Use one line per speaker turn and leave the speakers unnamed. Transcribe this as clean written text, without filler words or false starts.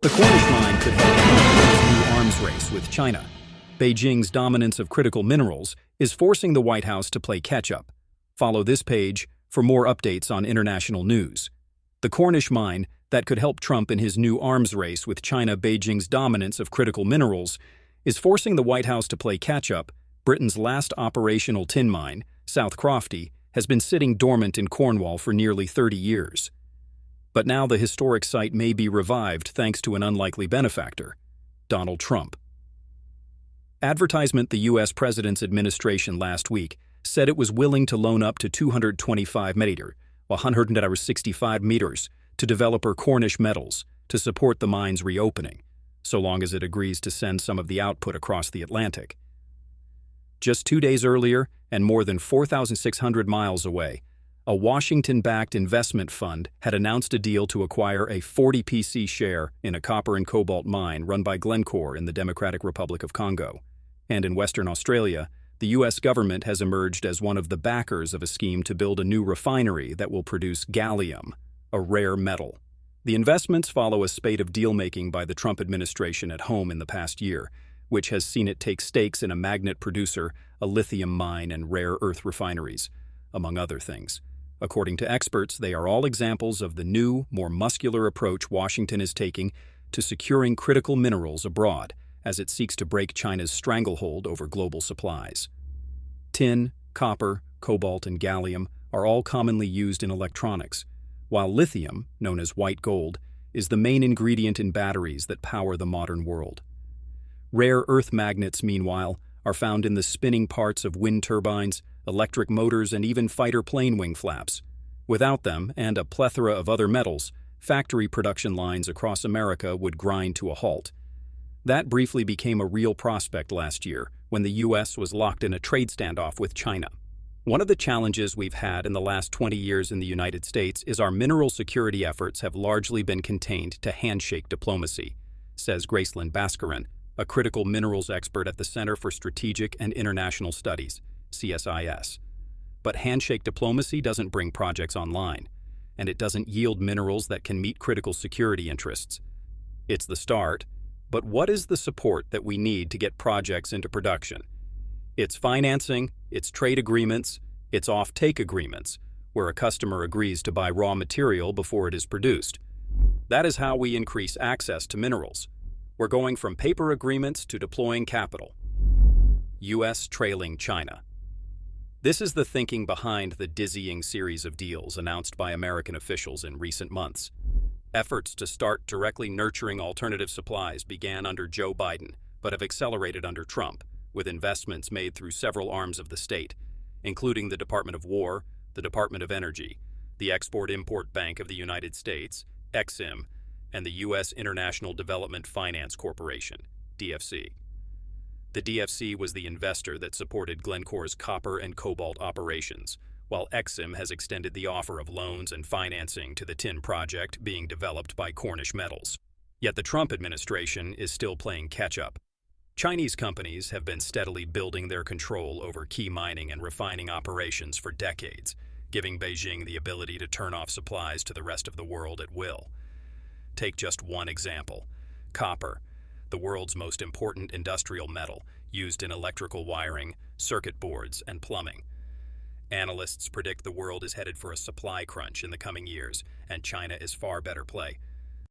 The Cornish mine could help Trump in his new arms race with China. Beijing's dominance of critical minerals is forcing the White House to play catch-up. Follow this page for more updates on international news. The Cornish mine that could help Trump in his new arms race with China. Beijing's dominance of critical minerals is forcing the White House to play catch-up. Britain's last operational tin mine, South Crofty, has been sitting dormant in Cornwall for nearly 30 years. But now the historic site may be revived thanks to an unlikely benefactor, Donald Trump. Advertisement: the U.S. President's administration last week said it was willing to loan up to 225 165 meters to developer Cornish Metals to support the mine's reopening, so long as it agrees to send some of the output across the Atlantic. Just 2 days earlier, and more than 4,600 miles away, a Washington-backed investment fund had announced a deal to acquire a 40% share in a copper and cobalt mine run by Glencore in the Democratic Republic of Congo. And in Western Australia, the U.S. government has emerged as one of the backers of a scheme to build a new refinery that will produce gallium, a rare metal. The investments follow a spate of deal-making by the Trump administration at home in the past year, which has seen it take stakes in a magnet producer, a lithium mine, and rare earth refineries, among other things. According to experts, they are all examples of the new, more muscular approach Washington is taking to securing critical minerals abroad as it seeks to break China's stranglehold over global supplies. Tin, copper, cobalt, and gallium are all commonly used in electronics, while lithium, known as white gold, is the main ingredient in batteries that power the modern world. Rare earth magnets, meanwhile, are found in the spinning parts of wind turbines, electric motors, and even fighter plane wing flaps. Without them, and a plethora of other metals, factory production lines across America would grind to a halt. That briefly became a real prospect last year when the U.S. was locked in a trade standoff with China. One of the challenges we've had in the last 20 years in the United States is our mineral security efforts have largely been contained to handshake diplomacy, says Gracelyn Bascarin, a critical minerals expert at the Center for Strategic and International Studies, CSIS. But handshake diplomacy doesn't bring projects online, and it doesn't yield minerals that can meet critical security interests. It's the start, but what is the support that we need to get projects into production? It's financing, it's trade agreements, it's off-take agreements, where a customer agrees to buy raw material before it is produced. That is how we increase access to minerals. We're going from paper agreements to deploying capital. U.S. trailing China. This is the thinking behind the dizzying series of deals announced by American officials in recent months. Efforts to start directly nurturing alternative supplies began under Joe Biden, but have accelerated under Trump, with investments made through several arms of the state, including the Department of War, the Department of Energy, the Export-Import Bank of the United States, EXIM, and the U.S. International Development Finance Corporation, DFC. The DFC was the investor that supported Glencore's copper and cobalt operations, while EXIM has extended the offer of loans and financing to the tin project being developed by Cornish Metals. Yet the Trump administration is still playing catch-up. Chinese companies have been steadily building their control over key mining and refining operations for decades, giving Beijing the ability to turn off supplies to the rest of the world at will. Take just one example: copper, the world's most important industrial metal, used in electrical wiring, circuit boards, and plumbing. Analysts predict the world is headed for a supply crunch in the coming years, and China is far better play.